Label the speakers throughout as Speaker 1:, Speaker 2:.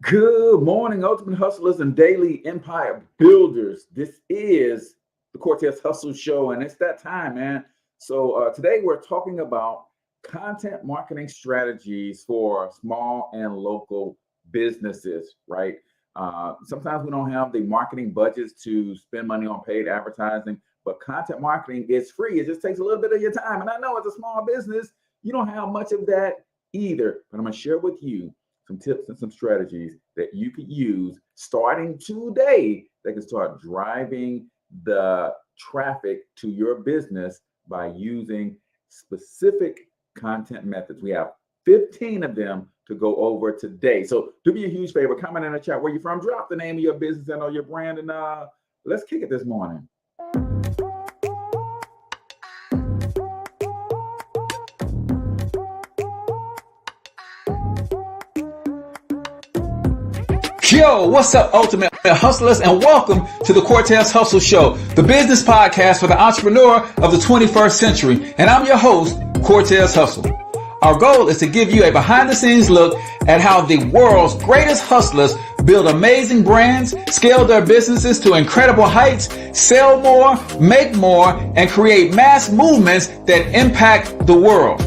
Speaker 1: Good morning, Ultimate Hustlers and Daily Empire Builders. This is the Cortez Hustle Show, and it's that time, man. So today we're talking about content marketing strategies for small and local businesses, right? Sometimes we don't have the marketing budgets to spend money on paid advertising, but content marketing is free. It just takes a little bit of your time. And I know as a small business, you don't have much of that either, but I'm going to share with you some tips and some strategies that you could use starting today that can start driving the traffic to your business by using specific content methods. We have 15 of them to go over today. So do me a huge favor, comment in the chat where you're from, drop the name of your business and or your brand, and let's kick it this morning.
Speaker 2: Yo, what's up, Ultimate Hustlers, and welcome to the Cortez Hustle Show, the business podcast for the entrepreneur of the 21st century. And I'm your host, Cortez Hustle. Our goal is to give you a behind-the-scenes look at how the world's greatest hustlers build amazing brands, scale their businesses to incredible heights, sell more, make more, and create mass movements that impact the world.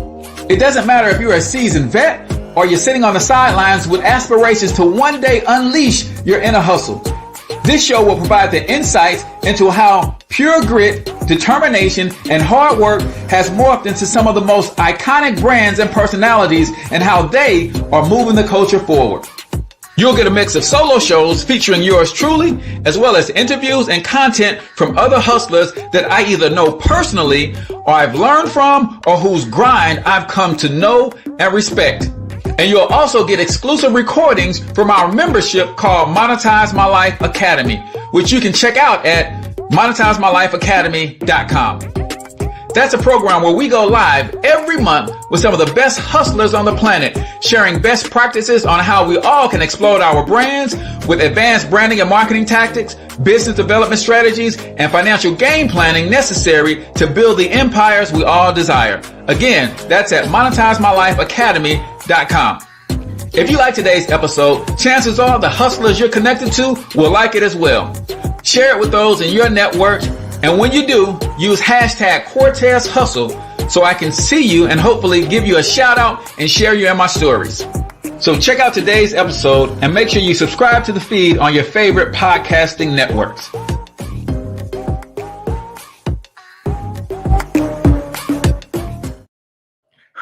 Speaker 2: It doesn't matter if you're a seasoned vet or you're sitting on the sidelines with aspirations to one day unleash your inner hustle. This show will provide the insights into how pure grit, determination, and hard work has morphed into some of the most iconic brands and personalities and how they are moving the culture forward. You'll get a mix of solo shows featuring yours truly, as well as interviews and content from other hustlers that I either know personally or I've learned from or whose grind I've come to know and respect. And you'll also get exclusive recordings from our membership called Monetize My Life Academy, which you can check out at monetizemylifeacademy.com. That's a program where we go live every month with some of the best hustlers on the planet, sharing best practices on how we all can explode our brands with advanced branding and marketing tactics, business development strategies, and financial game planning necessary to build the empires we all desire. Again, that's at monetizemylifeacademy.com. If you like today's episode, chances are the hustlers you're connected to will like it as well. Share it with those in your network. And when you do, use hashtag Cortez Hustle so I can see you and hopefully give you a shout out and share you in my stories. So check out today's episode and make sure you subscribe to the feed on your favorite podcasting networks.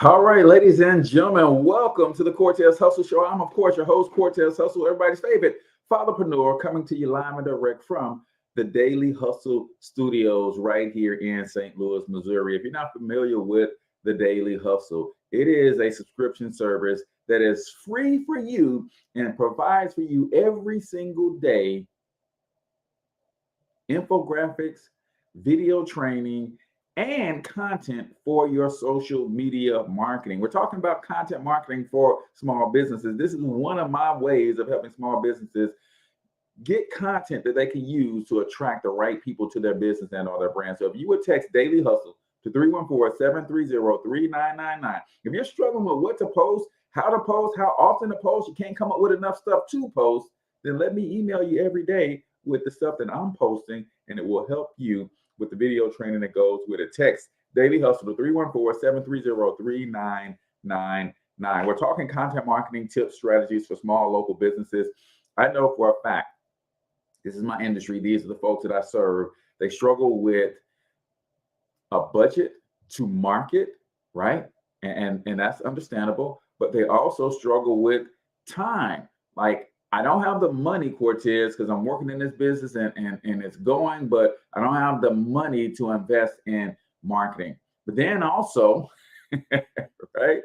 Speaker 1: All right, ladies and gentlemen, welcome to the Cortez Hustle Show. I'm, of course, your host, Cortez Hustle, everybody's favorite fatherpreneur, coming to you live and direct from the Daily Hustle Studios right here in St. Louis, Missouri. If you're not familiar with the Daily Hustle, it is a subscription service that is free for you and provides for you every single day infographics, video training, and content for your social media marketing. We're talking about content marketing for small businesses. This is one of my ways of helping small businesses get content that they can use to attract the right people to their business and or their brand. So if you would text Daily Hustle to 314-730-3999, if you're struggling with what to post, how often to post, you can't come up with enough stuff to post, then let me email you every day with the stuff that I'm posting, and it will help you with the video training that goes with it. Text Daily Hustle to 314-730-3999. We're talking content marketing tips, strategies for small local businesses. I know for a fact, this is my industry. These are the folks that I serve. They struggle with a budget to market, right? And that's understandable, but they also struggle with time. Like, I don't have the money, Cortez, because I'm working in this business and it's going, but I don't have the money to invest in marketing. But then also, right,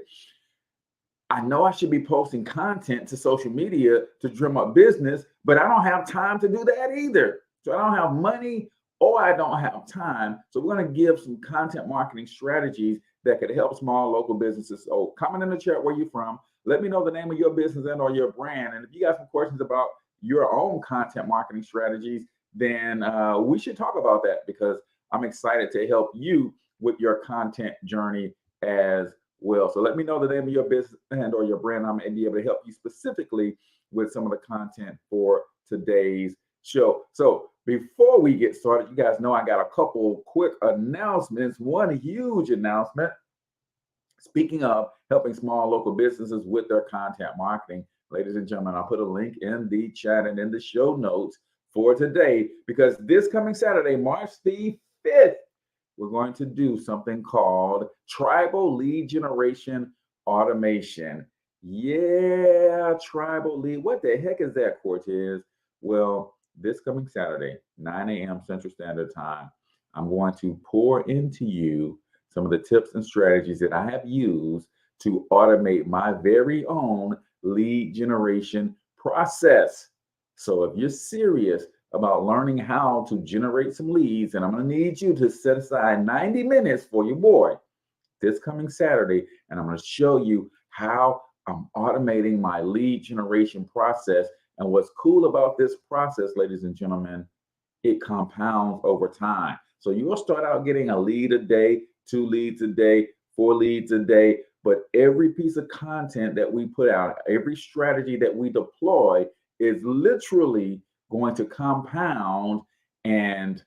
Speaker 1: I know I should be posting content to social media to drum up business, but I don't have time to do that either. So I don't have money or I don't have time. So we're going to give some content marketing strategies that could help small local businesses. So comment in the chat where you're from. Let me know the name of your business and or your brand. And if you got some questions about your own content marketing strategies, then we should talk about that, because I'm excited to help you with your content journey as well. So let me know the name of your business and or your brand. I may be able to help you specifically with some of the content for today's show. So before we get started, you guys know I got a couple quick announcements. One huge announcement. Speaking of helping small local businesses with their content marketing, ladies and gentlemen, I'll put a link in the chat and in the show notes for today, because this coming Saturday, March the 5th, we're going to do something called Tribal Lead Generation Automation. Yeah, Tribal Lead. What the heck is that, Cortez? Well, this coming Saturday, 9 a.m. Central Standard Time, I'm going to pour into you some of the tips and strategies that I have used to automate my very own lead generation process. So if you're serious about learning how to generate some leads, and I'm going to need you to set aside 90 minutes for your boy this coming Saturday, and I'm going to show you how I'm automating my lead generation process. And what's cool about this process, ladies and gentlemen, it compounds over time. So you'll start out getting a lead a day, 2 leads a day, 4 leads a day, but every piece of content that we put out, every strategy that we deploy is literally going to compound, and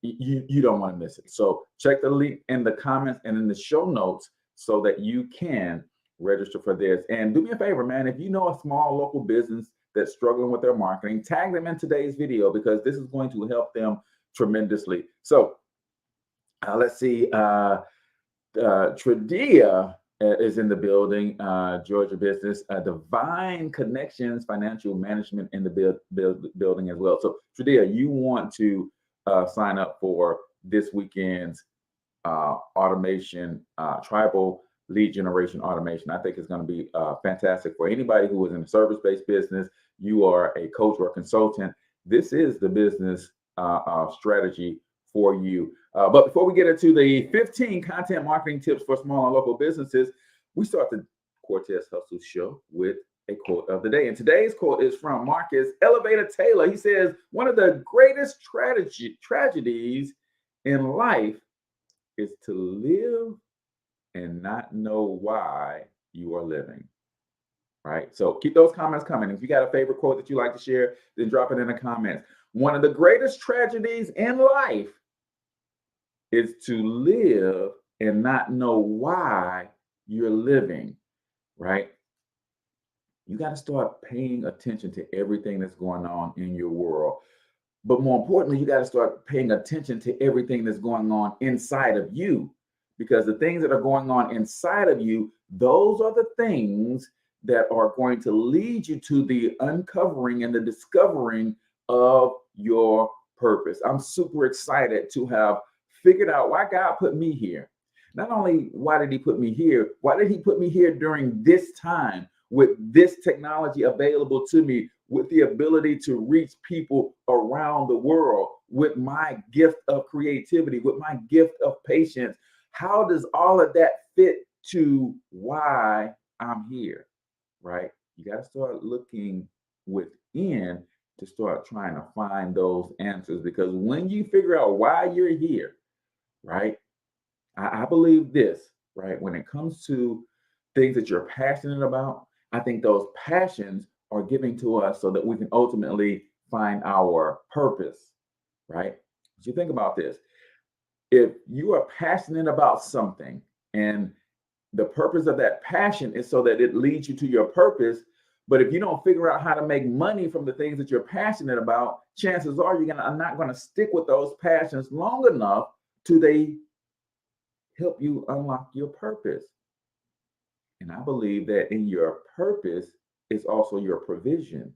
Speaker 1: you don't want to miss it. So check the link in the comments and in the show notes so that you can register for this. And do me a favor, man, if you know a small local business that's struggling with their marketing, tag them in today's video, because this is going to help them tremendously. So let's see, Tradia is in the building, Georgia business, Divine Connections Financial Management in the building as well. So Tradia, you want to sign up for this weekend's automation, tribal lead generation automation. I think it's going to be fantastic for anybody who is in a service-based business. You are a coach or a consultant. This is the business strategy for you. But before we get into the 15 content marketing tips for small and local businesses, we start the Cortez Hustle Show with a quote of the day. And today's quote is from Marcus Elevator Taylor. He says, one of the greatest tragedies in life is to live and not know why you are living. Right? So keep those comments coming. If you got a favorite quote that you like to share, then drop it in the comments. One of the greatest tragedies in life is to live and not know why you're living, right? You got to start paying attention to everything that's going on in your world. But more importantly, you got to start paying attention to everything that's going on inside of you, because the things that are going on inside of you, those are the things that are going to lead you to the uncovering and the discovering of your purpose. I'm super excited to have figured out why God put me here. Not only why did he put me here, why did he put me here during this time with this technology available to me, with the ability to reach people around the world, with my gift of creativity, with my gift of patience. How does all of that fit to why I'm here, right? You got to start looking within to start trying to find those answers, because when you figure out why you're here, right? I believe this, right? When it comes to things that you're passionate about, I think those passions are given to us so that we can ultimately find our purpose, right? So you think about this. If you are passionate about something and the purpose of that passion is so that it leads you to your purpose, but if you don't figure out how to make money from the things that you're passionate about, chances are you're not going to stick with those passions long enough till they help you unlock your purpose. And I believe that in your purpose is also your provision.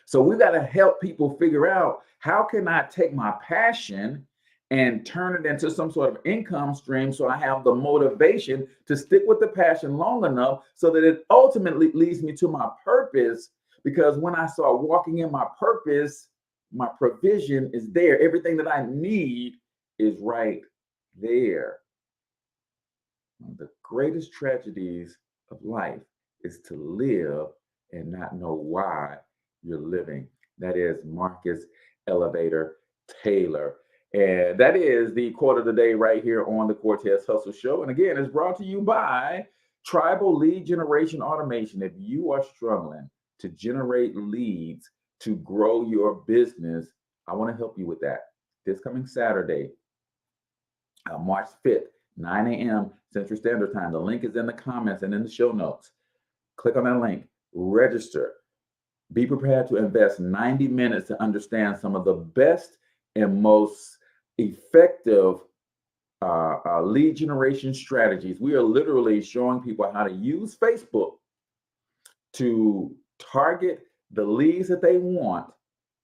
Speaker 1: So we got to help people figure out, how can I take my passion and turn it into some sort of income stream so I have the motivation to stick with the passion long enough so that it ultimately leads me to my purpose. Because when I start walking in my purpose, my provision is there. Everything that I need is right there. One of the greatest tragedies of life is to live and not know why you're living. That is Marcus Elevator Taylor. And that is the quote of the day right here on the Cortez Hustle Show. And again, it's brought to you by Tribal lead generation automation. If you are struggling to generate leads to grow your business, I want to help you with that. This coming Saturday, March 5th, 9 a.m. Central Standard Time. The link is in the comments and in the show notes. Click on that link, register. Be prepared to invest 90 minutes to understand some of the best and most effective lead generation strategies. We are literally showing people how to use Facebook to target the leads that they want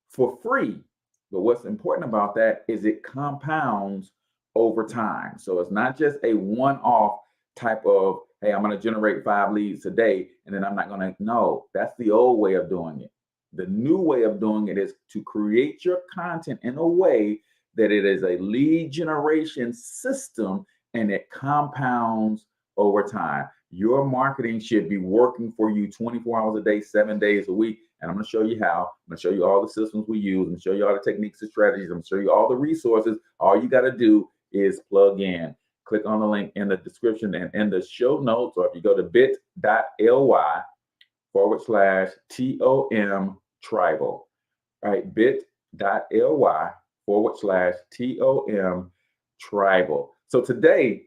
Speaker 1: for free. But what's important about that is it compounds over time. So it's not just a one-off type of, hey, I'm going to generate 5 leads a day, and then I'm not going to. No, that's the old way of doing it. The new way of doing it is to create your content in a way that it is a lead generation system and it compounds over time. Your marketing should be working for you 24 hours a day, 7 days a week. And I'm going to show you how. I'm going to show you all the systems we use. I'm going to show you all the techniques and strategies. I'm going to show you all the resources. All you got to do is plug in. Click on the link in the description and in the show notes, or if you go to bit.ly/TOM tribal, right? bit.ly/TOM tribal. So today,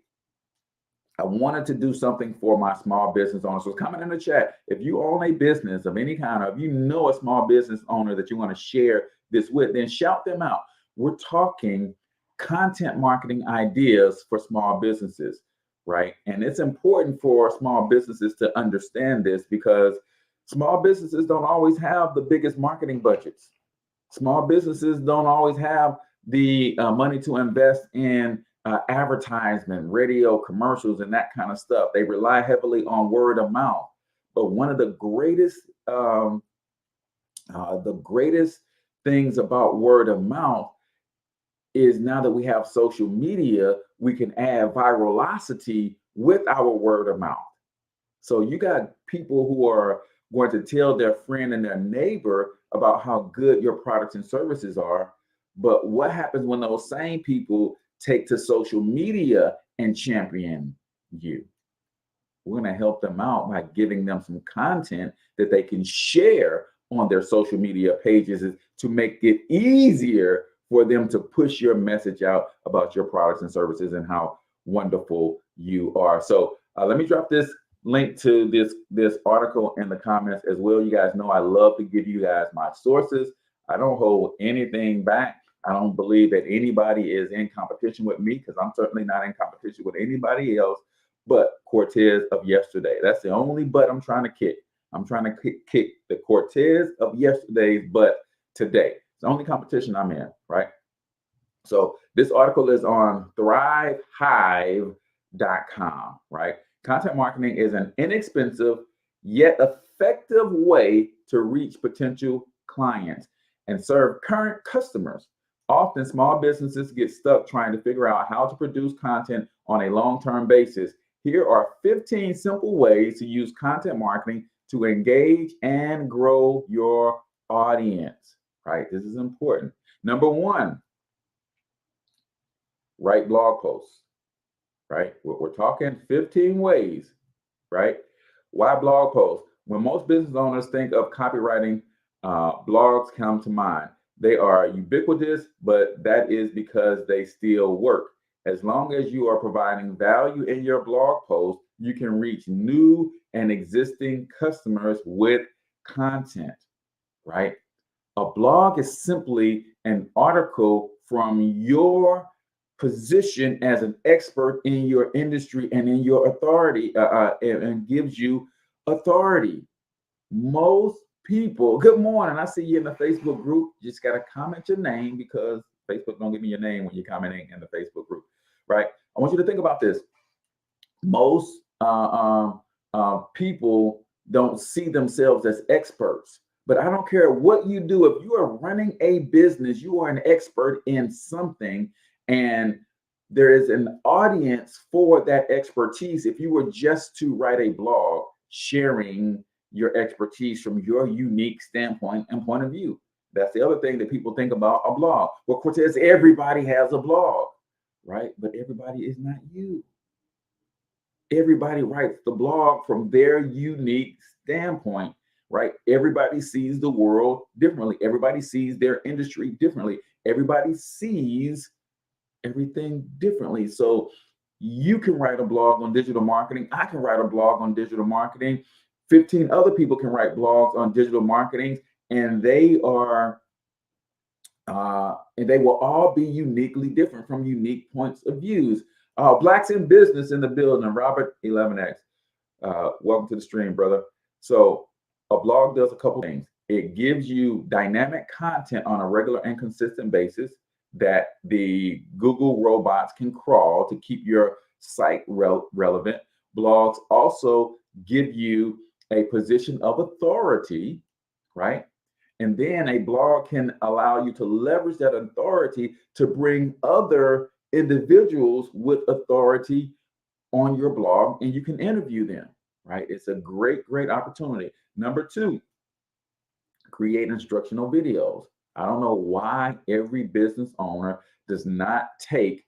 Speaker 1: I wanted to do something for my small business owners. So comment in the chat if you own a business of any kind, or if you know a small business owner that you want to share this with, then shout them out. We're talking content marketing ideas for small businesses, right? And it's important for small businesses to understand this because small businesses don't always have the biggest marketing budgets. Small businesses don't always have the money to invest in advertisement, radio commercials, and that kind of stuff. They rely heavily on word of mouth. But one of the greatest things about word of mouth is now that we have social media, we can add virality with our word of mouth. So you got people who are going to tell their friend and their neighbor about how good your products and services are. But what happens when those same people take to social media and champion you? We're going to help them out by giving them some content that they can share on their social media pages to make it easier for them to push your message out about your products and services and how wonderful you are. So let me drop this link to this article in the comments as well. You guys know I love to give you guys my sources. I don't hold anything back. I don't believe that anybody is in competition with me, because I'm certainly not in competition with anybody else but Cortez of yesterday. That's the only butt I'm trying to kick. I'm trying to kick the Cortez of yesterday's butt today. It's the only competition I'm in, right? So this article is on thrivehive.com, right? Content marketing is an inexpensive yet effective way to reach potential clients and serve current customers. Often small businesses get stuck trying to figure out how to produce content on a long-term basis. Here are 15 simple ways to use content marketing to engage and grow your audience, right? This is important. Number 1, write blog posts, right? We're talking 15 ways, right? Why blog posts? When most business owners think of copywriting, blogs come to mind. They are ubiquitous, but that is because they still work. As long as you are providing value in your blog post, you can reach new and existing customers with content, right? A blog is simply an article from your position as an expert in your industry and in your authority, and gives you authority. Most people, good morning. I see you in the Facebook group. You just got to comment your name, because Facebook don't give me your name when you're commenting in the Facebook group, right? I want you to think about this. Most people don't see themselves as experts, but I don't care what you do. If you are running a business, you are an expert in something, and there is an audience for that expertise. If you were just to write a blog sharing your expertise from your unique standpoint and point of view. That's the other thing that people think about a blog. Well, Cortez, everybody has a blog, right? But everybody is not you. everybody writes the blog from their unique standpoint, right? Everybody sees the world differently. Everybody sees their industry differently. Everybody sees everything differently. So you can write a blog on digital marketing. I can write a blog on digital marketing. 15 other people can write blogs on digital marketing, and they will all be uniquely different from unique points of views. Blacks in business in the building. Robert 11X. Welcome to the stream, brother. So a blog does a couple things. It gives you dynamic content on a regular and consistent basis that the Google robots can crawl to keep your site relevant. Blogs also give you a position of authority, right? And then a blog can allow you to leverage that authority to bring other individuals with authority on your blog, and you can interview them, right? It's a great, great opportunity. Number two, create instructional videos. I don't know why every business owner does not take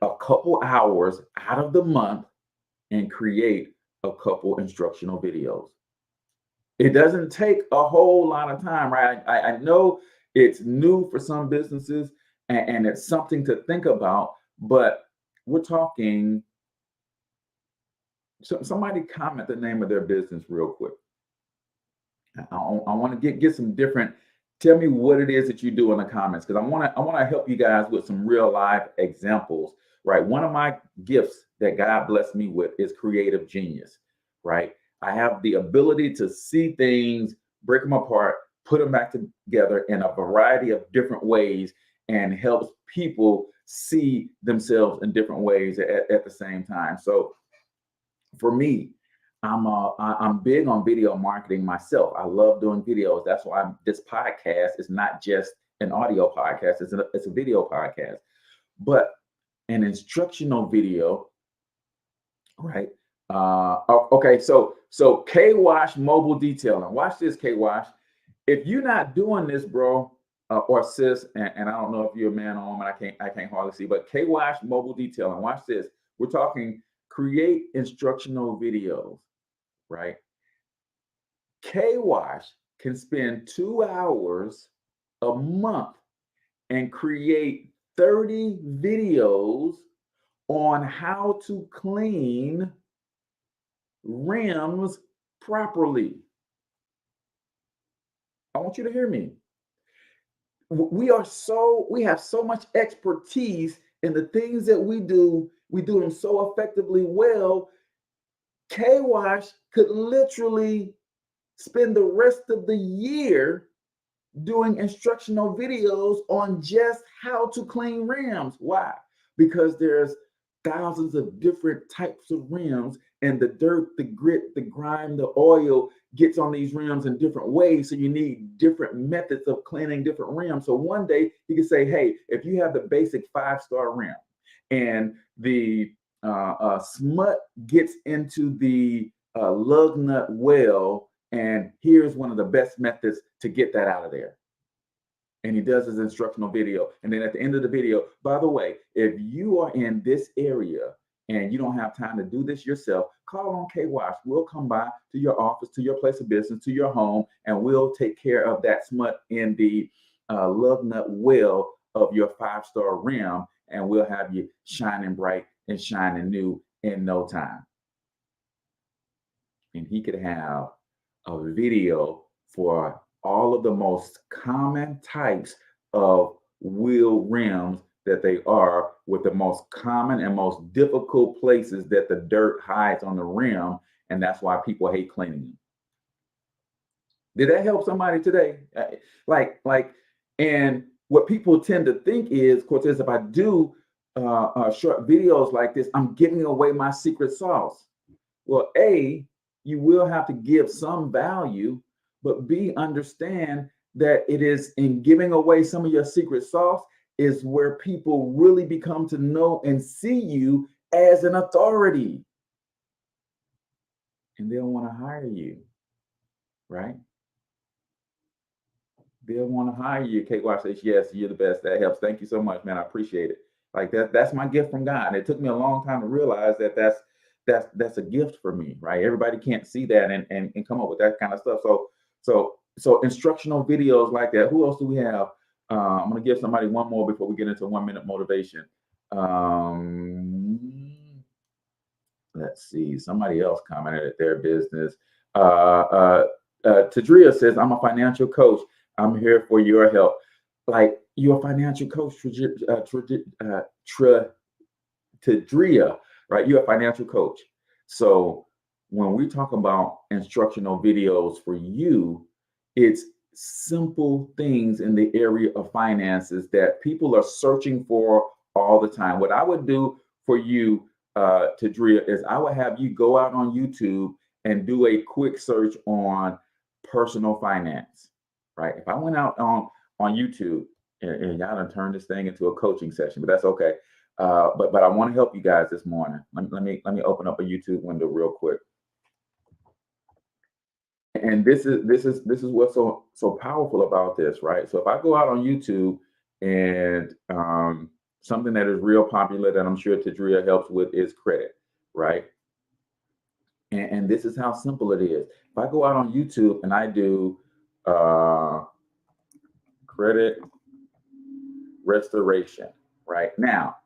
Speaker 1: a couple hours out of the month and create a couple instructional videos. It doesn't take a whole lot of time, right? I know it's new for some businesses and it's something to think about, but we're talking, so somebody comment the name of their business real quick. I want to get some different, tell me what it is that you do in the comments, because I want to help you guys with some real life examples, right? One of my gifts that God blessed me with is creative genius, right? I have the ability to see things, break them apart, put them back together in a variety of different ways, and helps people see themselves in different ways at the same time. So for me, I'm big on video marketing myself. I love doing videos. That's why this podcast is not just an audio podcast. It's a video podcast, but an instructional video, right? Okay, so K-Wash Mobile Detailing. Watch this, K-Wash. If you're not doing this, bro, or sis, and I don't know if you're a man or woman, I can't hardly see, but K-Wash Mobile Detailing. Watch this. We're talking create instructional videos, right? K-Wash can spend 2 hours a month and create 30 videos on how to clean rims properly. I want you to hear me. We have so much expertise in the things that we do them so effectively well. K-Wash could literally spend the rest of the year doing instructional videos on just how to clean rims. Why? Because there's thousands of different types of rims, and the dirt, the grit, the grime, the oil gets on these rims in different ways. So you need different methods of cleaning different rims. So one day you can say, hey, if you have the basic 5-star rim and the smut gets into the lug nut well, and here's one of the best methods to get that out of there. And he does his instructional video. And then at the end of the video, by the way, if you are in this area and you don't have time to do this yourself, call on K-Wash. We'll come by to your office, to your place of business, to your home, and we'll take care of that smut in the lug nut well of your 5-star rim, and we'll have you shining bright and shining new in no time. And he could have a video for all of the most common types of wheel rims that they are, with the most common and most difficult places that the dirt hides on the rim, and that's why people hate cleaning them. Did that help somebody today? And what people tend to think is, Cortez, if I do short videos like this, I'm giving away my secret sauce. Well, A, you will have to give some value, but B, understand that it is in giving away some of your secret sauce is where people really become to know and see you as an authority. And they'll want to hire you, right? They'll want to hire you. Kate Watch says, yes, you're the best. That helps. Thank you so much, man. I appreciate it. Like that's my gift from God. And it took me a long time to realize that that's a gift for me, right? Everybody can't see that and come up with that kind of stuff. So instructional videos like that. Who else do we have? I'm going to give somebody one more before we get into 1 minute motivation. Let's see. Somebody else commented at their business. Tadria says, I'm a financial coach. I'm here for your help. Like, you're a financial coach, Tadria, right? You're a financial coach. So when we talk about instructional videos for you, it's simple things in the area of finances that people are searching for all the time. What I would do for you, Tadria, is I would have you go out on YouTube and do a quick search on personal finance, right? If I went out on YouTube, and y'all done turned this thing into a coaching session, but that's okay. But I want to help you guys this morning. Let me open up a YouTube window real quick. And this is what's so powerful about this, right? So if I go out on YouTube and something that is real popular that I'm sure Tadria helps with is credit, right? And this is how simple it is. If I go out on YouTube and I do credit restoration, right? Now,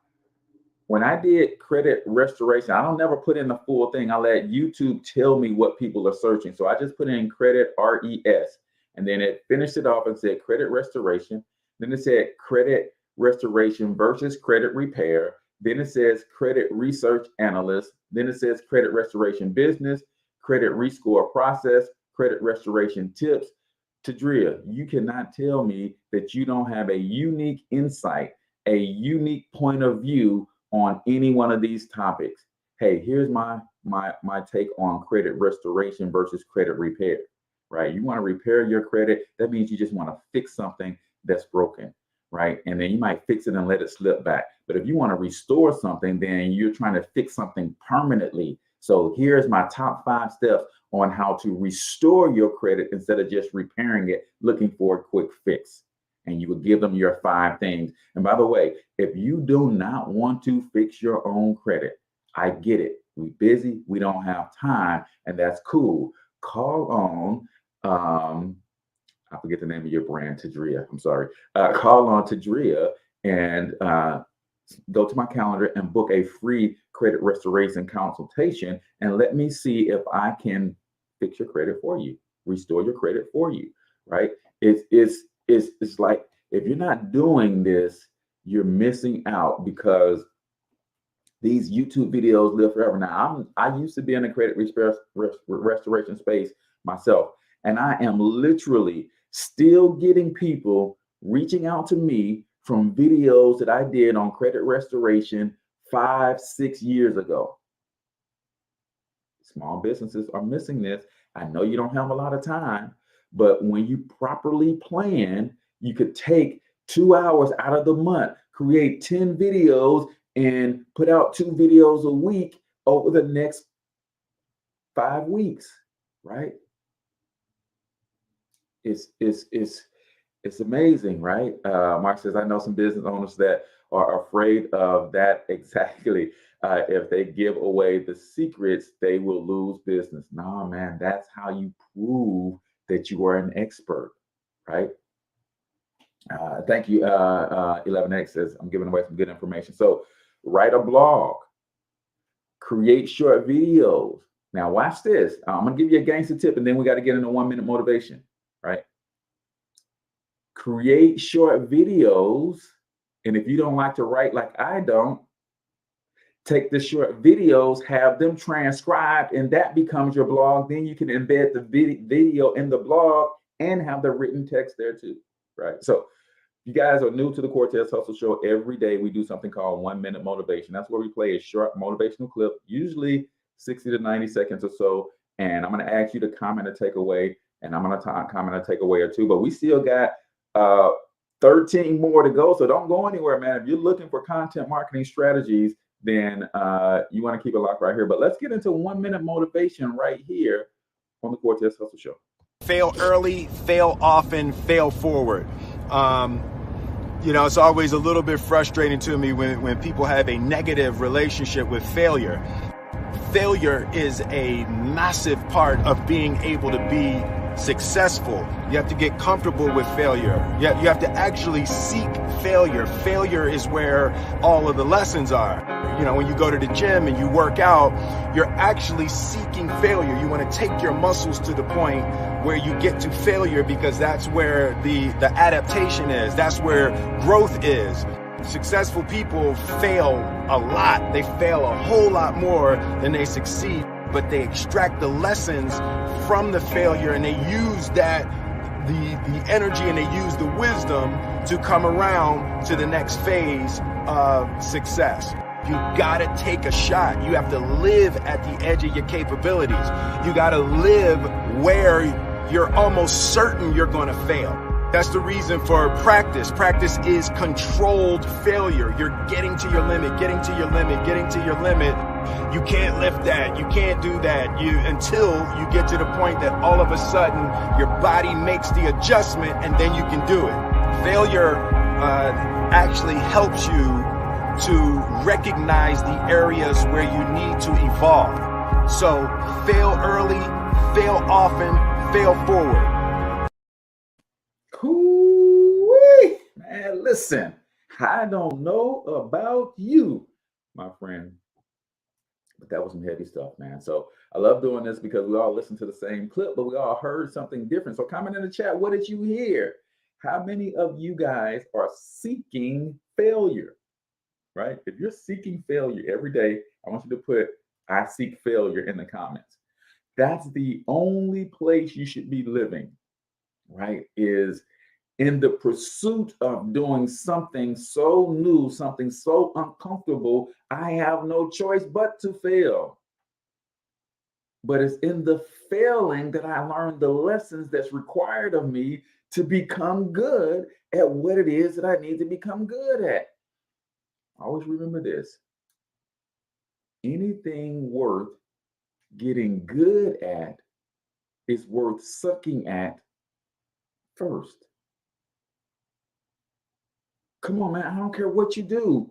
Speaker 1: when I did credit restoration, I don't never put in the full thing. I let YouTube tell me what people are searching. So I just put in credit RES, and then it finished it off and said credit restoration. Then it said credit restoration versus credit repair. Then it says credit research analyst. Then it says credit restoration business, credit rescore process, credit restoration tips. Tadria, you cannot tell me that you don't have a unique insight, a unique point of view on any one of these topics. Hey, here's my take on credit restoration versus credit repair, right? You want to repair your credit. That means you just want to fix something that's broken, right? And then you might fix it and let it slip back. But if you want to restore something, then you're trying to fix something permanently. So here's my top 5 steps on how to restore your credit instead of just repairing it, looking for a quick fix. And you would give them your 5 things. And by the way, if you do not want to fix your own credit, I get it. We're busy. We don't have time. And that's cool. Call on, I forget the name of your brand, Tadria. I'm sorry. Call on Tadria and go to my calendar and book a free credit restoration consultation. And let me see if I can fix your credit for you, restore your credit for you, right? It's like, if you're not doing this, you're missing out, because these YouTube videos live forever. Now, I used to be in the credit restoration space myself, and I am literally still getting people reaching out to me from videos that I did on credit restoration 5-6 years ago. Small businesses are missing this. I know you don't have a lot of time, but when you properly plan, you could take 2 hours out of the month, create 10 videos, and put out 2 videos a week over the next 5 weeks, right? It's amazing, right? Mark says, I know some business owners that are afraid of that exactly. If they give away the secrets, they will lose business. Nah, man, that's how you prove that you are an expert, right? Thank you. 11X says, I'm giving away some good information. So write a blog, create short videos. Now watch this. I'm gonna give you a gangster tip, and then we got to get into 1 minute motivation, right? Create short videos. And if you don't like to write like I don't, take the short videos, have them transcribed, and that becomes your blog. Then you can embed the video in the blog and have the written text there too, right? So you guys are new to the Cortez Hustle Show. Every day we do something called 1 minute motivation. That's where we play a short motivational clip, usually 60 to 90 seconds or so. And I'm going to ask you to comment a takeaway, and I'm going to comment a takeaway or 2. But we still got 13 more to go. So don't go anywhere, man. If you're looking for content marketing strategies, then you want to keep it locked right here. But let's get into 1 minute motivation right here on the Cortez Hustle Show.
Speaker 3: Fail early, fail often, fail forward. It's always a little bit frustrating to me when people have a negative relationship with failure. failure is a massive part of being able to be successful. You have to get comfortable with failure. You have to actually seek failure. Failure is where all of the lessons are. You know, when you go to the gym and you work out, you're actually seeking failure. You want to take your muscles to the point where you get to failure, because that's where the adaptation is. That's where growth is. Successful people fail a lot. They fail a whole lot more than they succeed, but they extract the lessons from the failure, and they use that, the energy, and they use the wisdom to come around to the next phase of success. You gotta take a shot. You have to live at the edge of your capabilities. You gotta live where you're almost certain you're gonna fail. That's the reason for practice. Practice is controlled failure. You're getting to your limit, getting to your limit, getting to your limit. You can't lift that. You can't do that. Until you get to the point that all of a sudden your body makes the adjustment, and then you can do it. Failure actually helps you to recognize the areas where you need to evolve. So fail early, fail often, fail forward.
Speaker 1: Cool. Man, listen, I don't know about you, my friend, but that was some heavy stuff, man. So I love doing this because we all listen to the same clip, but we all heard something different. So comment in the chat, what did you hear? How many of you guys are seeking failure? Right? If you're seeking failure every day, I want you to put, I seek failure in the comments. That's the only place you should be living, right? Is in the pursuit of doing something so new, something so uncomfortable, I have no choice but to fail. But it's in the failing that I learned the lessons that's required of me to become good at what it is that I need to become good at. Always remember this. Anything worth getting good at is worth sucking at first. Come on, man. I don't care what you do.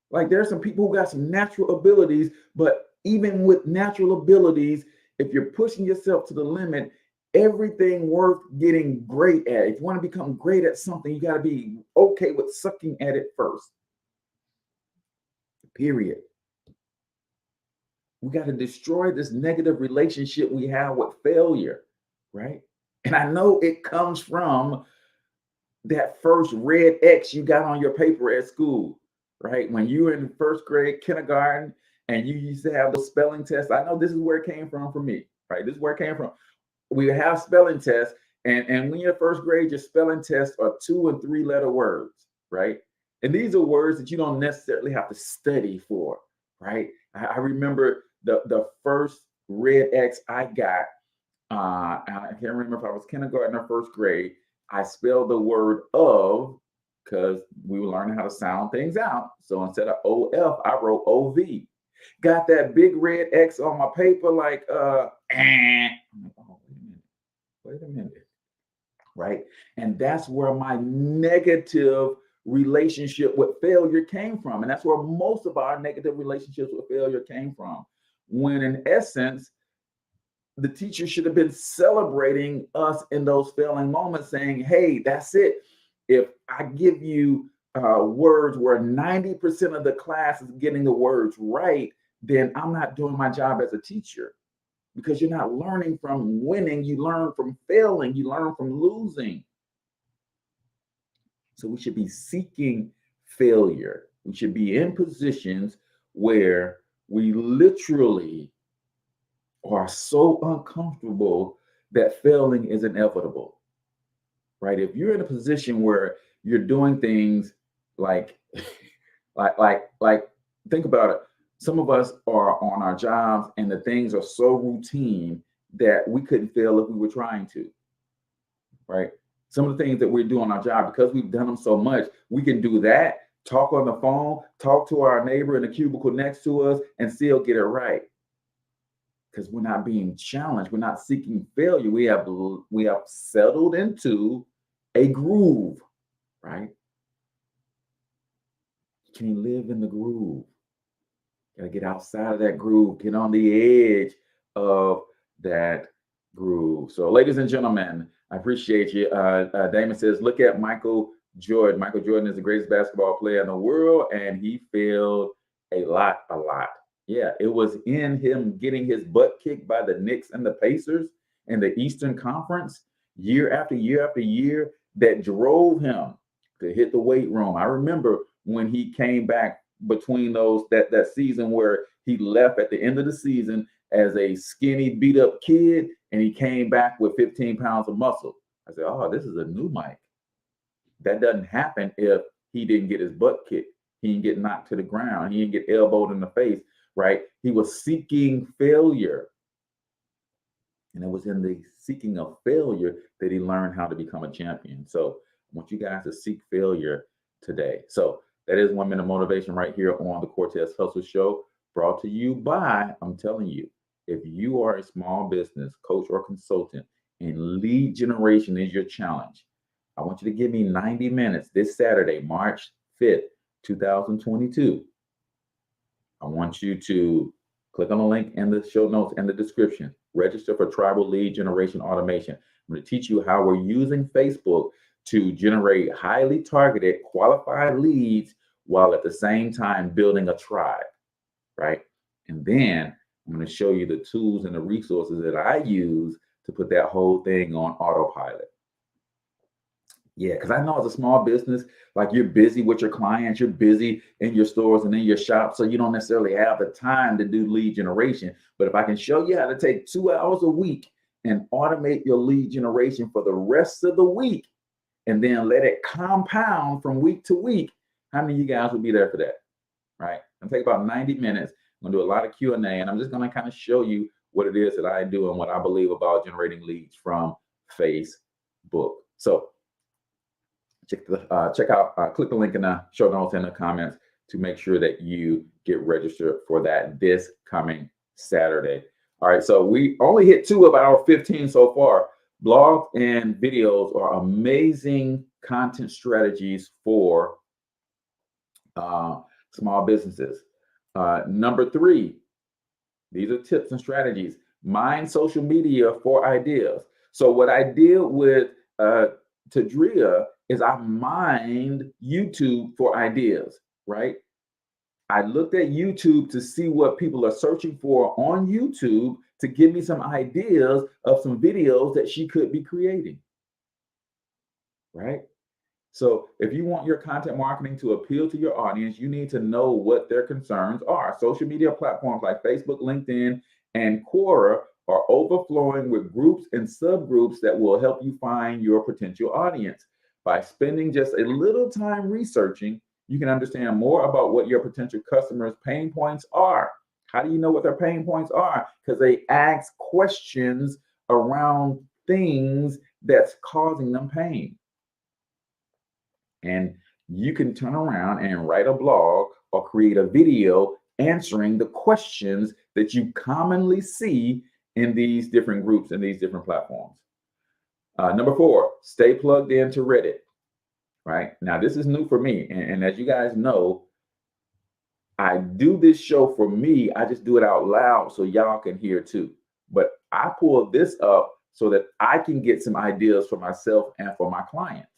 Speaker 1: Like, there's some people who got some natural abilities, but even with natural abilities, if you're pushing yourself to the limit, everything worth getting great at, if you want to become great at something, you got to be okay with sucking at it first. Period. We got to destroy this negative relationship we have with failure, right? And I know it comes from that first red X you got on your paper at school, right? When you were in first grade, kindergarten, and you used to have those spelling tests. I know this is where it came from for me, right? This is where it came from. We have spelling tests, and when you're in first grade, your spelling tests are 2- and 3-letter words, right? And these are words that you don't necessarily have to study for, right? I remember the first red X I got, I can't remember if I was kindergarten or first grade. I spelled the word of, because we were learning how to sound things out. So instead of O-F, I wrote O-V. Got that big red X on my paper, like, oh, wait a minute, right? And that's where my negative relationship with failure came from. And that's where most of our negative relationships with failure came from. When in essence, the teacher should have been celebrating us in those failing moments, saying, hey, that's it. If I give you words where 90% of the class is getting the words right, then I'm not doing my job as a teacher, because you're not learning from winning. You learn from failing. You learn from losing. So we should be seeking failure. We should be in positions where we literally are so uncomfortable that failing is inevitable, right? If you're in a position where you're doing things like think about it. Some of us are on our jobs and the things are so routine that we couldn't fail if we were trying to, right? Some of the things that we're doing on our job, because we've done them so much, we can do that, talk on the phone, talk to our neighbor in the cubicle next to us, and still get it right. Because we're not being challenged. We're not seeking failure. We have settled into a groove, right? You can't live in the groove. Gotta get outside of that groove, get on the edge of that groove. So, ladies and gentlemen, I appreciate you. Damon says, look at Michael Jordan. Michael Jordan is the greatest basketball player in the world, and he failed a lot. Yeah, it was in him getting his butt kicked by the Knicks and the Pacers in the Eastern Conference year after year after year that drove him to hit the weight room. I remember when he came back between those that season where he left at the end of the season as a skinny, beat up kid, and he came back with 15 pounds of muscle. I said, oh, this is a new Mike. That doesn't happen if he didn't get his butt kicked. He didn't get knocked to the ground. He didn't get elbowed in the face, right? He was seeking failure. And it was in the seeking of failure that he learned how to become a champion. So I want you guys to seek failure today. So that is 1 minute motivation right here on the Cortez Hustle Show, brought to you by, I'm telling you, if you are a small business coach or consultant and lead generation is your challenge, I want you to give me 90 minutes this Saturday, March 5th, 2022. I want you to click on the link in the show notes and the description. Register for Tribal Lead Generation Automation. I'm going to teach you how we're using Facebook to generate highly targeted, qualified leads while at the same time building a tribe, right? And then I'm going to show you the tools and the resources that I use to put that whole thing on autopilot. Yeah, because I know as a small business, like you're busy with your clients, you're busy in your stores and in your shop, so you don't necessarily have the time to do lead generation. But if I can show you how to take 2 hours a week and automate your lead generation for the rest of the week, and then let it compound from week to week, how many of you guys will be there for that, right? It'll take about 90 minutes. I'm gonna do a lot of Q&A, and I'm just gonna kind of show you what it is that I do and what I believe about generating leads from Facebook. So click the link in the show notes and the comments to make sure that you get registered for that this coming Saturday. All right, so we only hit 2 of our 15 so far. Blogs and videos are amazing content strategies for small businesses. Number 3, these are tips and strategies. Mine social media for ideas. So what I did with Tadria is I mined YouTube for ideas, right? I looked at YouTube to see what people are searching for on YouTube to give me some ideas of some videos that she could be creating, right? So if you want your content marketing to appeal to your audience, you need to know what their concerns are. Social media platforms like Facebook, LinkedIn, and Quora are overflowing with groups and subgroups that will help you find your potential audience. By spending just a little time researching, you can understand more about what your potential customers' pain points are. How do you know what their pain points are? Because they ask questions around things that's causing them pain. And you can turn around and write a blog or create a video answering the questions that you commonly see in these different groups and these different platforms. Number 4, stay plugged into Reddit, right? Now, this is new for me. And as you guys know, I do this show for me. I just do it out loud so y'all can hear too. But I pull this up so that I can get some ideas for myself and for my clients.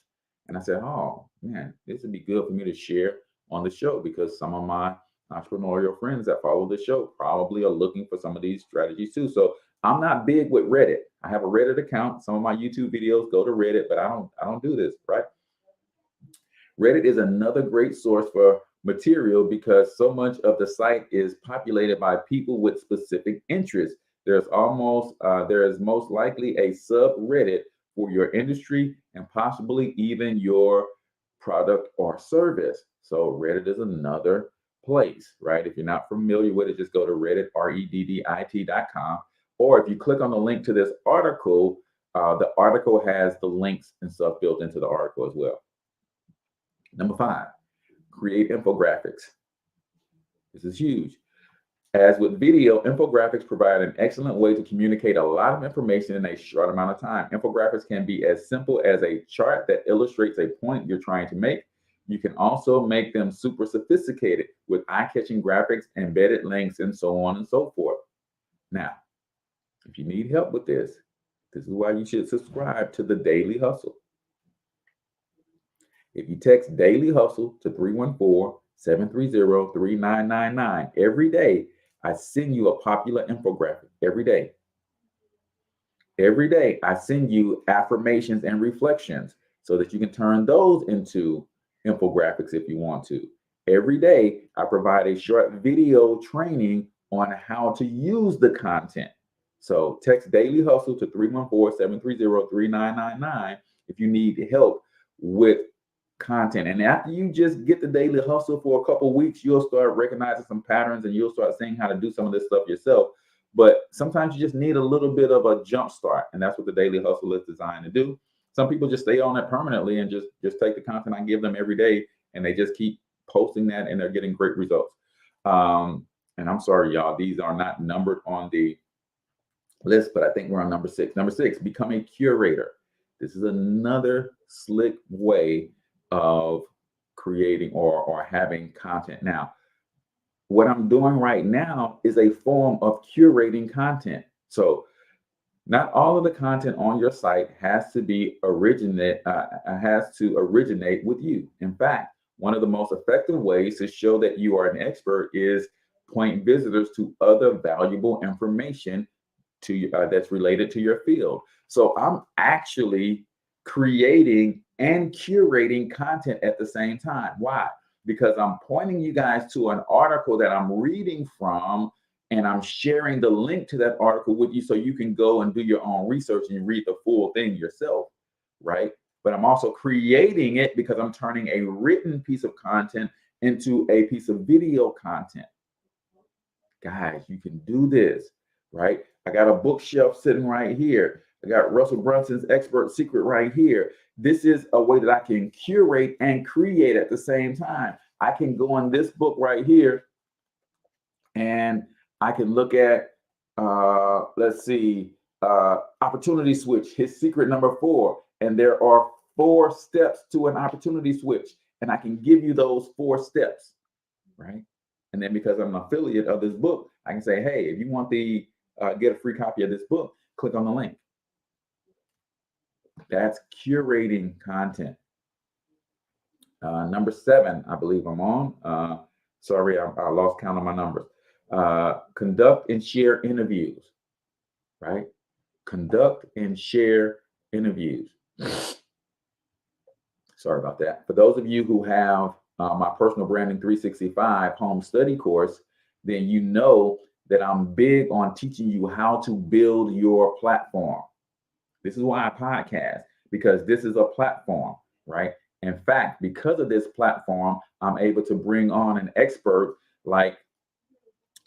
Speaker 1: And I said, oh, man, this would be good for me to share on the show because some of my entrepreneurial friends that follow the show probably are looking for some of these strategies too. So I'm not big with Reddit. I have a Reddit account. Some of my YouTube videos go to Reddit, but I don't do this, right? Reddit is another great source for material because so much of the site is populated by people with specific interests. There is most likely a subreddit for your industry and possibly even your product or service. So Reddit is another place, right? If you're not familiar with it, just go to Reddit, reddit.com. Or if you click on the link to this article, the article has the links and stuff built into the article as well. Number 5, create infographics. This is huge. As with video, infographics provide an excellent way to communicate a lot of information in a short amount of time. Infographics can be as simple as a chart that illustrates a point you're trying to make. You can also make them super sophisticated with eye-catching graphics, embedded links, and so on and so forth. Now, if you need help with this is why you should subscribe to the Daily Hustle. If you text Daily Hustle to 314-730-3999 every day, I send you a popular infographic every day. Every day, I send you affirmations and reflections so that you can turn those into infographics if you want to. Every day, I provide a short video training on how to use the content. So text Daily Hustle to 314-730-3999 if you need help with content. And after you just get the Daily Hustle for a couple of weeks, you'll start recognizing some patterns and you'll start seeing how to do some of this stuff yourself. But sometimes you just need a little bit of a jump start, and that's what the Daily Hustle is designed to do. Some people just stay on it permanently and just take the content I give them every day, and they just keep posting that, and they're getting great results. And I'm sorry, y'all, these are not numbered on the list, but I think we're on number 6. Number 6, become a curator. This is another slick way of creating or having content. Now, what I'm doing right now is a form of curating content. So not all of the content on your site has to originate with you. In fact, one of the most effective ways to show that you are an expert is point visitors to other valuable information to you that's related to your field. So I'm actually creating and curating content at the same time. Why? Because I'm pointing you guys to an article that I'm reading from, and I'm sharing the link to that article with you so you can go and do your own research and read the full thing yourself, right? But I'm also creating it because I'm turning a written piece of content into a piece of video content. Guys, you can do this, right? I got a bookshelf sitting right here. I got Russell Brunson's Expert Secret right here. This is a way that I can curate and create at the same time. I can go on this book right here and I can look at, Opportunity Switch, his secret number 4. And there are 4 steps to an opportunity switch. And I can give you those 4 steps, right? And then because I'm an affiliate of this book, I can say, hey, if you want to get a free copy of this book, click on the link. That's curating content. Number 7, I believe I'm on. Sorry, I lost count of my numbers. Conduct and share interviews, right? Conduct and share interviews. Sorry about that. For those of you who have my Personal Branding 365 home study course, then you know that I'm big on teaching you how to build your platform. This is why I podcast, because this is a platform, right? In fact, because of this platform, I'm able to bring on an expert like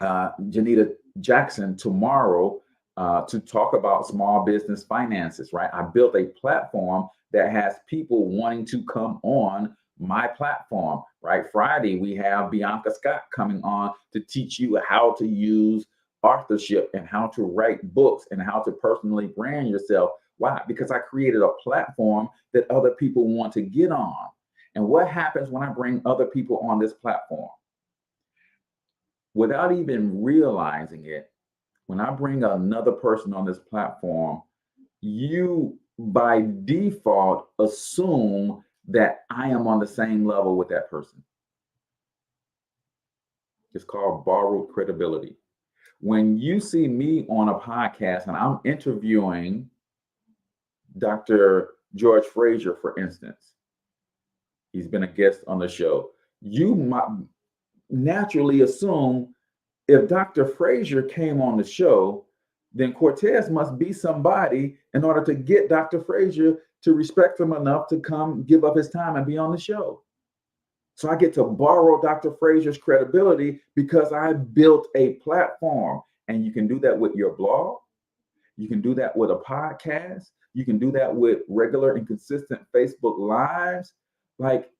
Speaker 1: Janita Jackson tomorrow to talk about small business finances, right? I built a platform that has people wanting to come on my platform, right? Friday, we have Bianca Scott coming on to teach you how to use authorship and how to write books and how to personally brand yourself. Why? Because I created a platform that other people want to get on. And what happens when I bring other people on this platform? Without even realizing it, when I bring another person on this platform, you by default assume that I am on the same level with that person. It's called borrowed credibility. When you see me on a podcast and I'm interviewing Dr. George Frazier, for instance, he's been a guest on the show, you might naturally assume if Dr. Frazier came on the show, then Cortez must be somebody in order to get Dr. Frazier to respect him enough to come give up his time and be on the show. So I get to borrow Dr. Frazier's credibility because I built a platform. And you can do that with your blog. You can do that with a podcast. You can do that with regular and consistent Facebook Lives. Like,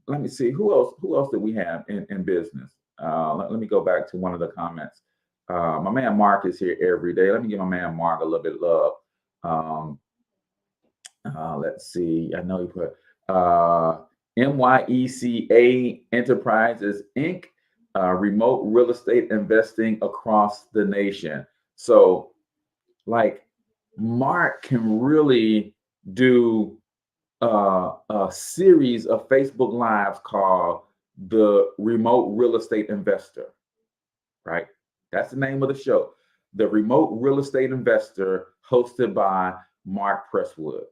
Speaker 1: let me see, who else did we have in business? Let me go back to one of the comments. My man Mark is here every day. Let me give my man Mark a little bit of love. Let's see. I know he put MYECA Enterprises Inc., remote real estate investing across the nation. So, like, Mark can really do a series of Facebook Lives called The Remote Real Estate Investor, right? That's the name of the show. The Remote Real Estate Investor, hosted by Mark Presswood.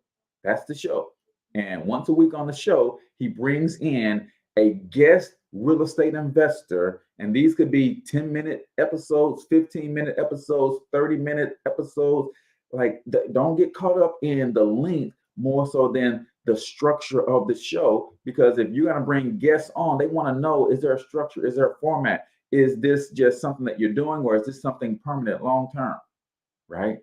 Speaker 1: That's the show. And once a week on the show, he brings in a guest real estate investor. And these could be 10-minute episodes, 15-minute episodes, 30-minute episodes. Like, don't get caught up in the length more so than the structure of the show. Because if you're going to bring guests on, they want to know, is there a structure? Is there a format? Is this just something that you're doing, or is this something permanent, long term, right?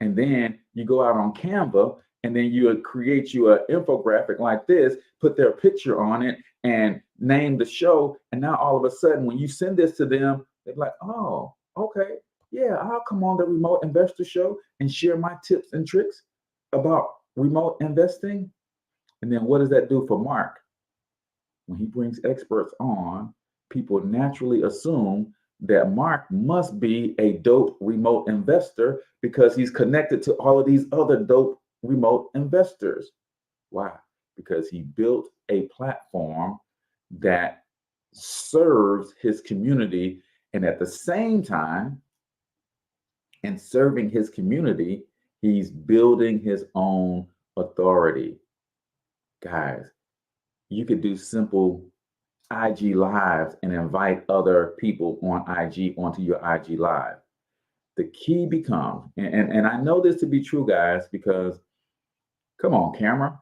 Speaker 1: And then you go out on Canva, and then you create you an infographic like this, put their picture on it, and name the show. And now all of a sudden, when you send this to them, they're like, oh, okay, yeah, I'll come on the Remote Investor Show and share my tips and tricks about remote investing. And then what does that do for Mark? When he brings experts on, people naturally assume that Mark must be a dope remote investor because he's connected to all of these other dope remote investors. Why? Because he built a platform that serves his community, and at the same time, in serving his community, he's building his own authority. Guys, you could do simple IG lives and invite other people on IG onto your IG live. The key becomes, and I know this to be true, guys, because come on, camera.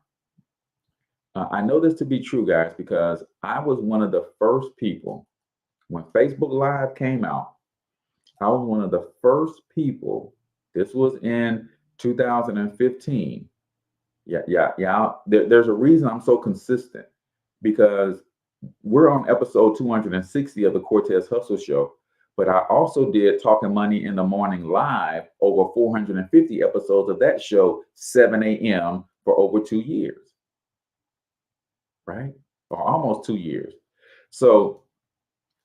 Speaker 1: I know this to be true, guys, because I was one of the first people when Facebook Live came out. I was one of the first people. This was in 2015. Yeah. There's a reason I'm so consistent, because we're on episode 260 of the Cortez Hustle Show, but I also did Talking Money in the Morning live, over 450 episodes of that show, 7 a.m. for over 2 years, right? Or almost 2 years. So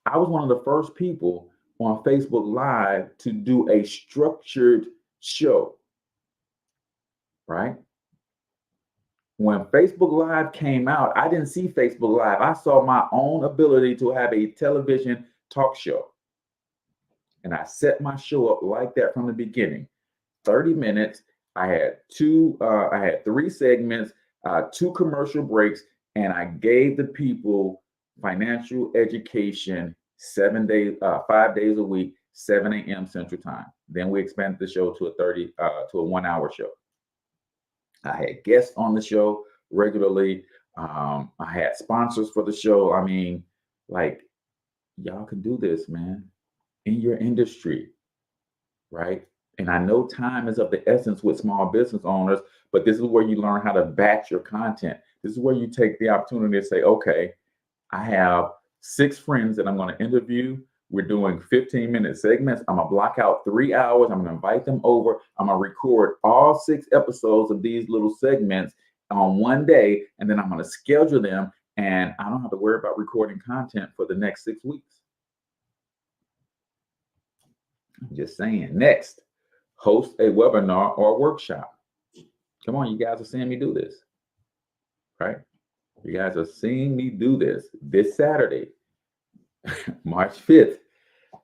Speaker 1: I was one of the first people on Facebook Live to do a structured show, right? When Facebook Live came out, I didn't see Facebook Live. I saw my own ability to have a television talk show. And I set my show up like that from the beginning. 30 minutes. I had 3 segments, 2 commercial breaks, and I gave the people financial education 5 days a week, 7 a.m. Central Time. Then we expanded the show to a 1-hour show. I had guests on the show regularly. I had sponsors for the show. I mean, like, y'all can do this, man, in your industry, right? And I know time is of the essence with small business owners, but this is where you learn how to batch your content. This is where you take the opportunity to say, okay, I have 6 friends that I'm going to interview. We're doing 15-minute segments. I'm going to block out 3 hours. I'm going to invite them over. I'm going to record all 6 episodes of these little segments on one day, and then I'm going to schedule them, and I don't have to worry about recording content for the next 6 weeks. I'm just saying. Next, host a webinar or workshop. Come on, you guys are seeing me do this, right? You guys are seeing me do this Saturday, March 5th,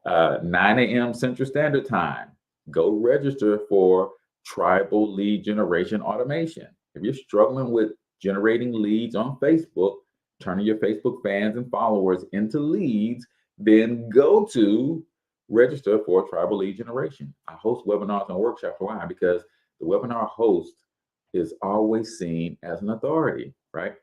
Speaker 1: 9 a.m. Central Standard Time. Go register for Tribal Lead Generation Automation. If you're struggling with generating leads on Facebook, turning your Facebook fans and followers into leads, then go to register for Tribal Lead Generation. I host webinars and workshops. Why? Because the webinar host is always seen as an authority, right?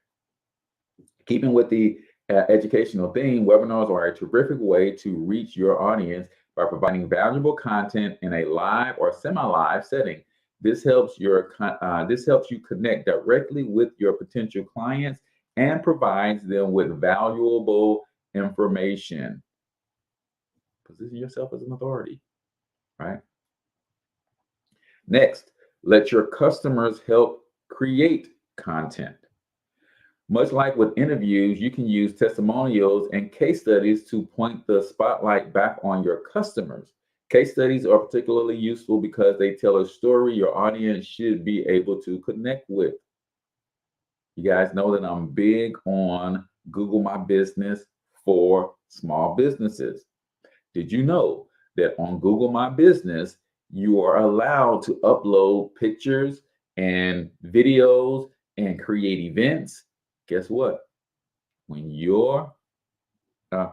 Speaker 1: Keeping with the educational theme, webinars are a terrific way to reach your audience by providing valuable content in a live or semi-live setting. This helps you connect directly with your potential clients and provides them with valuable information. Position yourself as an authority, right? Next, let your customers help create content. Much like with interviews, you can use testimonials and case studies to point the spotlight back on your customers. Case studies are particularly useful because they tell a story your audience should be able to connect with. You guys know that I'm big on Google My Business for small businesses. Did you know that on Google My Business, you are allowed to upload pictures and videos and create events? Guess what? When your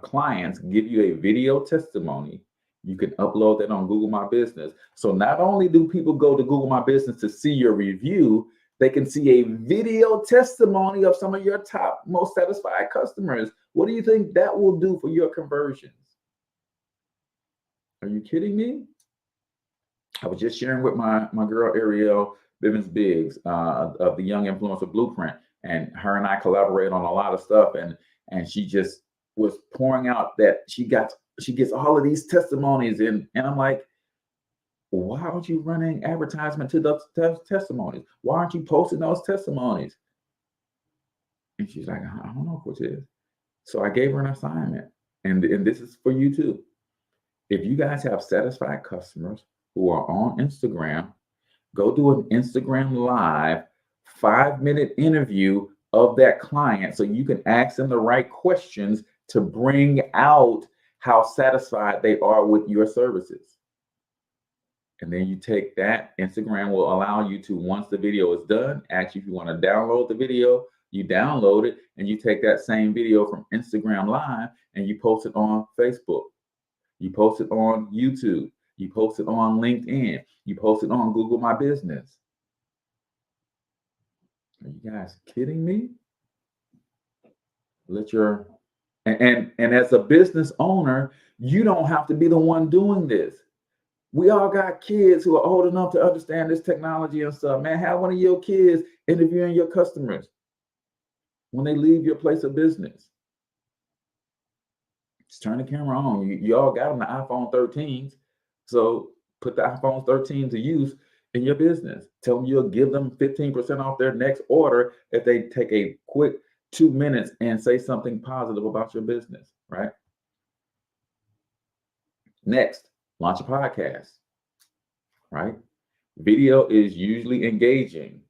Speaker 1: clients give you a video testimony, you can upload that on Google My Business. So not only do people go to Google My Business to see your review, they can see a video testimony of some of your top, most satisfied customers. What do you think that will do for your conversions? Are you kidding me? I was just sharing with my girl Ariel Bivens Biggs of the Young Influencer Blueprint, and her and I collaborate on a lot of stuff, and she just was pouring out that she gets all of these testimonies, and I'm like, why aren't you running advertisement to those testimonies? Why aren't you posting those testimonies? And she's like, I don't know, Cortez. So I gave her an assignment, and this is for you too. If you guys have satisfied customers who are on Instagram, go do an Instagram live 5-minute interview of that client so you can ask them the right questions to bring out how satisfied they are with your services. And then you take that, Instagram will allow you to, once the video is done, ask you if you want to download the video, you download it, and you take that same video from Instagram Live and you post it on Facebook. You post it on YouTube. You post it on LinkedIn. You post it on Google My Business. Are you guys kidding me? And as a business owner, you don't have to be the one doing this. We all got kids who are old enough to understand this technology and stuff. Man, have one of your kids interviewing your customers when they leave your place of business. Just turn the camera on. You all got them the iPhone 13s. So put the iPhone 13 to use in your business. Tell them you'll give them 15% off their next order if they take a quick 2 minutes and say something positive about your business, right? Next, launch a podcast, right? Video is usually engaging,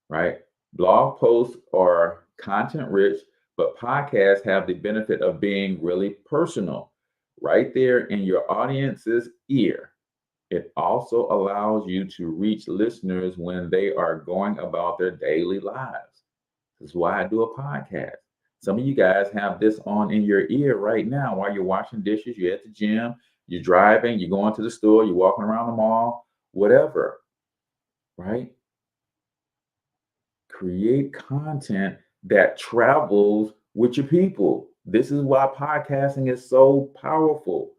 Speaker 1: right? Blog posts are content rich, but podcasts have the benefit of being really personal, right there in your audience's ear. It also allows you to reach listeners when they are going about their daily lives. This is why I do a podcast. Some of you guys have this on in your ear right now while you're washing dishes, you're at the gym, you're driving, you're going to the store, you're walking around the mall, whatever, right? Create content that travels with your people. This is why podcasting is so powerful,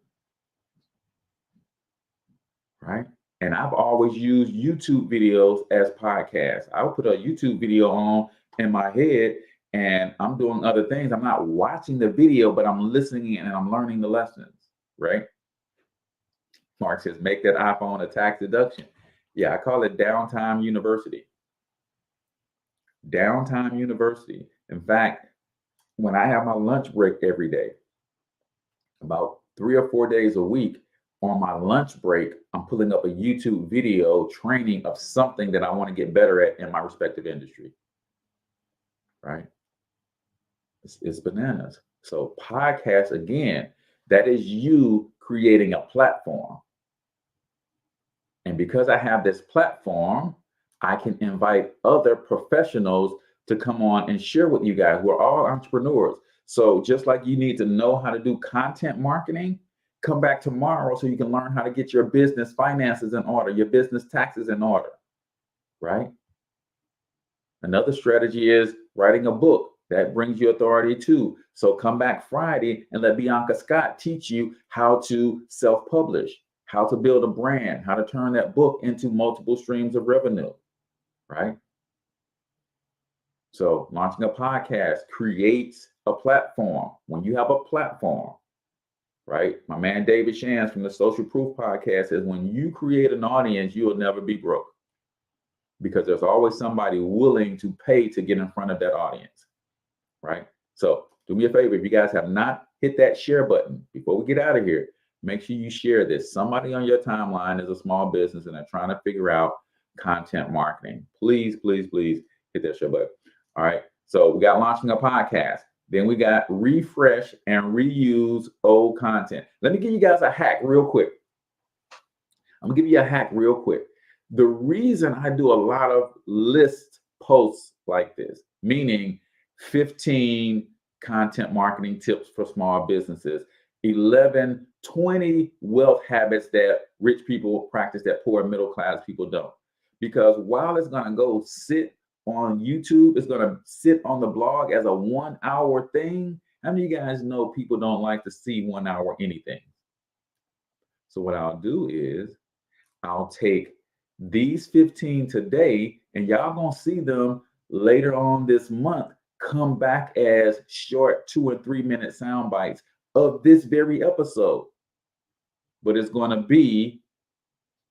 Speaker 1: right? And I've always used YouTube videos as podcasts. I would put a YouTube video on in my head and I'm doing other things. I'm not watching the video, but I'm listening and I'm learning the lessons, right? Mark says, make that iPhone a tax deduction. Yeah, I call it Downtime University. Downtime University. In fact, when I have my lunch break every day, about 3 or 4 days a week, on my lunch break, I'm pulling up a YouTube video training of something that I want to get better at in my respective industry, right? It's bananas. So podcast, again, that is you creating a platform. And because I have this platform, I can invite other professionals to come on and share with you guys. We're all entrepreneurs. So just like you need to know how to do content marketing, come back tomorrow so you can learn how to get your business finances in order, your business taxes in order, right? Another strategy is writing a book. That brings you authority too. So come back Friday and let Bianca Scott teach you how to self-publish, how to build a brand, how to turn that book into multiple streams of revenue, right? So launching a podcast creates a platform. When you have a platform, right? My man David Shands from the Social Proof podcast says, when you create an audience, you will never be broke, because there's always somebody willing to pay to get in front of that audience. right? So do me a favor, if you guys have not hit that share button before we get out of here, make sure you share this. Somebody on your timeline is a small business and they're trying to figure out content marketing. Please, please, please hit that share button. All right. So we got launching a podcast. Then we got refresh and reuse old content. Let me give you guys a hack real quick. I'm gonna give you a hack real quick. The reason I do a lot of list posts like this, meaning 15 content marketing tips for small businesses, 11, 20 wealth habits that rich people practice that poor middle class people don't. Because while it's gonna go sit on YouTube, it's gonna sit on the blog as a 1 hour thing. How many of you guys know people don't like to see 1 hour anything? So what I'll do is I'll take these 15 today, and y'all gonna see them later on this month come back as short 2 and 3 minute sound bites of this very episode. But it's gonna be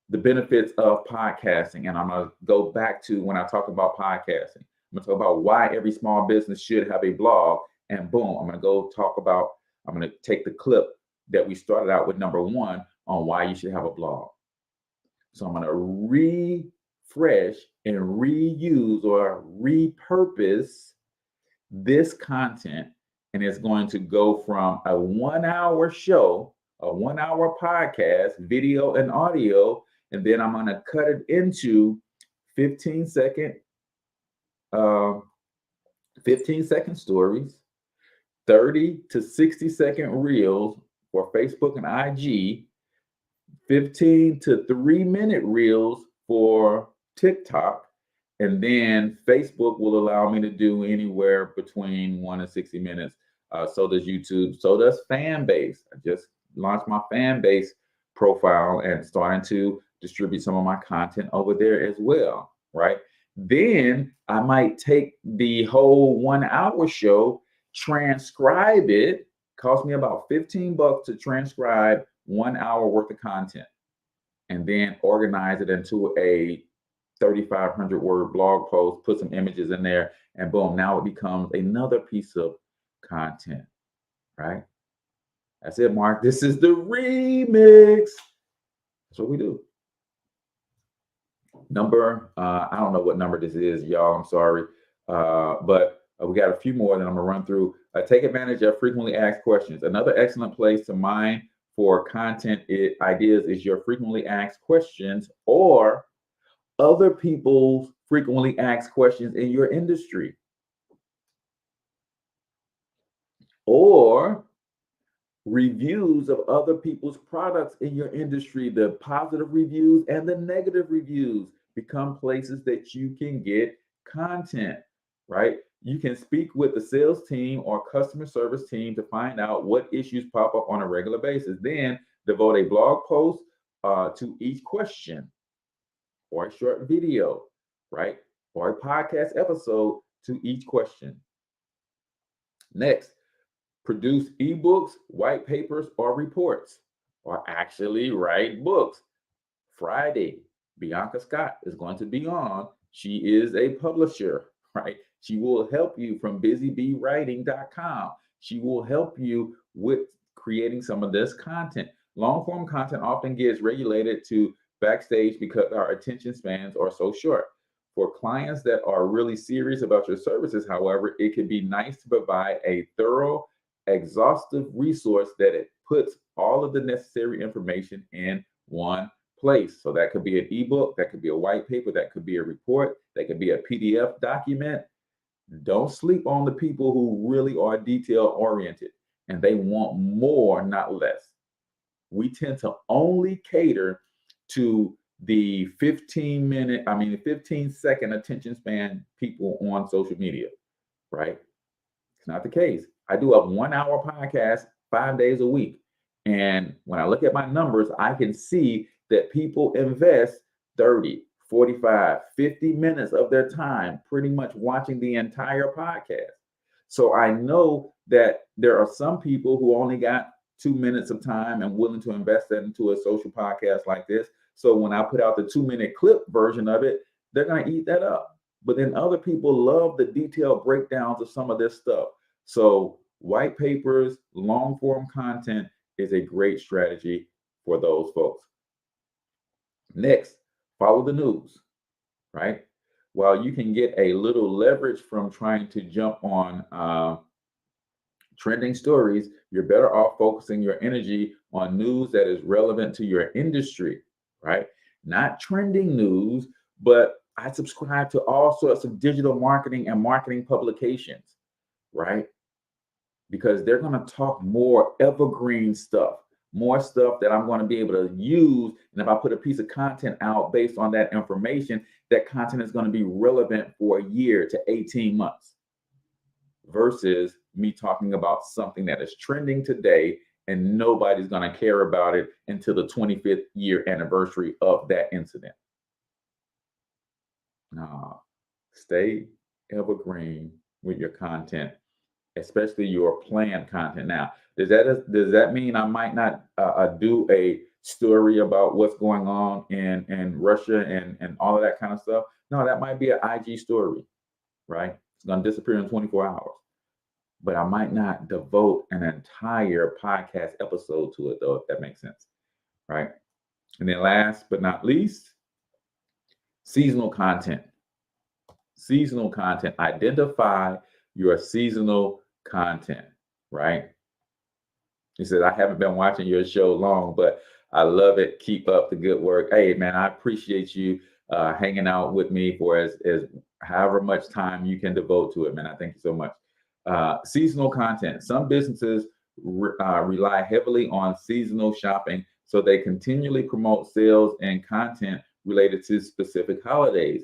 Speaker 1: the benefits of podcasting. And I'm gonna go back to when I talk about podcasting. I'm gonna talk about why every small business should have a blog, and boom, I'm gonna take the clip that we started out with, number 1, on why you should have a blog. So I'm going to refresh and reuse or repurpose this content, and it's going to go from a 1 hour show, a 1 hour podcast, video and audio, and then I'm going to cut it into 15 second stories, 30 to 60 second reels for Facebook and IG, 15 to 3 minute reels for TikTok, and then Facebook will allow me to do anywhere between 1 and 60 minutes. So does YouTube, so does Fanbase. I just launched my Fanbase profile and starting to distribute some of my content over there as well, right? Then I might take the whole 1 hour show, transcribe it, cost me about $15 to transcribe 1 hour worth of content, and then organize it into a 3,500 word blog post, put some images in there, and boom, now it becomes another piece of content, right? That's it, Mark. This is the remix. That's what we do. Number, I don't know what number this is, y'all. I'm sorry. But we got a few more that I'm gonna run through. Take advantage of frequently asked questions. Another excellent place to mine for content ideas is your frequently asked questions or other people's frequently asked questions in your industry, or reviews of other people's products in your industry. The positive reviews and the negative reviews become places that you can get content, right? You can speak with the sales team or customer service team to find out what issues pop up on a regular basis. Then devote a blog post to each question, or a short video, right? Or a podcast episode to each question. Next, produce ebooks, white papers, or reports, or actually write books. Friday, Bianca Scott is going to be on. She is a publisher, right? She will help you from busybeewriting.com. She will help you with creating some of this content. Long form content often gets regulated to backstage because our attention spans are so short. For clients that are really serious about your services, however, it can be nice to provide a thorough, exhaustive resource that it puts all of the necessary information in one place. So that could be an ebook, that could be a white paper, that could be a report, that could be a PDF document. Don't sleep on the people who really are detail oriented and they want more, not less. We tend to only cater to the 15-second attention span people on social media, right? It's not the case. I do a 1 hour podcast 5 days a week. And when I look at my numbers, I can see that people invest 30, 45, 50 minutes of their time pretty much watching the entire podcast. So I know that there are some people who only got 2 minutes of time and willing to invest that into a social podcast like this. So when I put out the 2-minute clip version of it, they're going to eat that up. But then other people love the detailed breakdowns of some of this stuff. So white papers, long form content is a great strategy for those folks. Next, follow the news, right? While you can get a little leverage from trying to jump on trending stories, you're better off focusing your energy on news that is relevant to your industry, right? Not trending news, but I subscribe to all sorts of digital marketing and marketing publications, right? Because they're going to talk more evergreen stuff, more stuff that I'm going to be able to use. And if I put a piece of content out based on that information, that content is going to be relevant for a year to 18 months versus me talking about something that is trending today and nobody's going to care about it until the 25th year anniversary of that incident. No, stay evergreen with your content, especially your planned content. Now, does that mean I might not do a story about what's going on in Russia and all of that kind of stuff? No, that might be an IG story, right? It's going to disappear in 24 hours. But I might not devote an entire podcast episode to it, though, if that makes sense, right? And then last but not least, seasonal content. Seasonal content. Identify your seasonal content, right? He said, I haven't been watching your show long, but I love it. Keep up the good work. Hey, man, I appreciate you hanging out with me for as however much time you can devote to it, man. I thank you so much. Seasonal content. Some businesses rely heavily on seasonal shopping, so they continually promote sales and content related to specific holidays.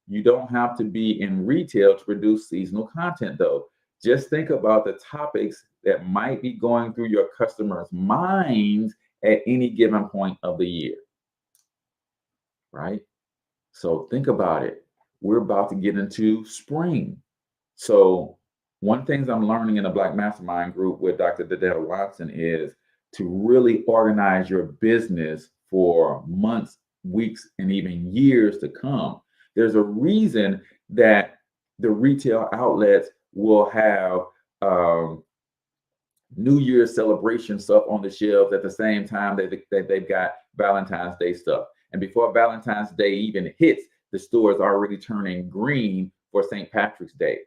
Speaker 1: You don't have to be in retail to produce seasonal content, though. Just think about the topics that might be going through your customers' minds at any given point of the year, right? So think about it. We're about to get into spring. So one thing I'm learning in the Black Mastermind group with Dr. Dedell Watson is to really organize your business for months, weeks, and even years to come. There's a reason that the retail outlets will have New Year's celebration stuff on the shelves at the same time that they've got Valentine's Day stuff. And before Valentine's Day even hits, the store is already turning green for St. Patrick's Day,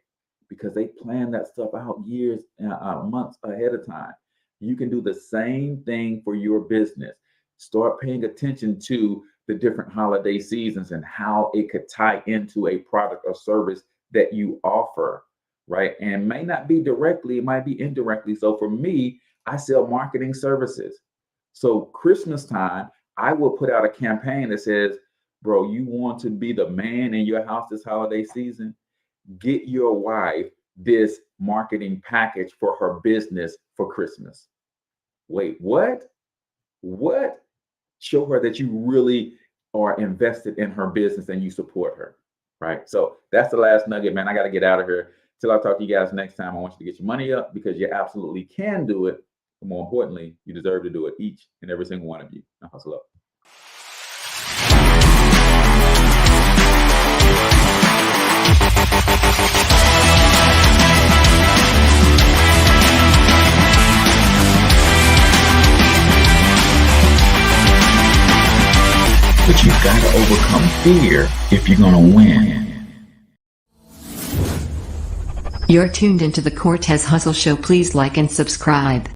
Speaker 1: because they plan that stuff out years, months ahead of time. You can do the same thing for your business. Start paying attention to the different holiday seasons and how it could tie into a product or service that you offer, right? And may not be directly, it might be indirectly. So for me, I sell marketing services. So Christmas time, I will put out a campaign that says, bro, you want to be the man in your house this holiday season? Get your wife this marketing package for her business for Christmas. Wait, what? What? Show her that you really are invested in her business and you support her, right? So that's the last nugget, man. I got to get out of here. Till I talk to you guys next time, I want you to get your money up, because you absolutely can do it. But more importantly, you deserve to do it, each and every single one of you. Now hustle up. But you've got to overcome fear if you're going to win.
Speaker 4: You're tuned into the Cortez Hustle Show. Please like and subscribe.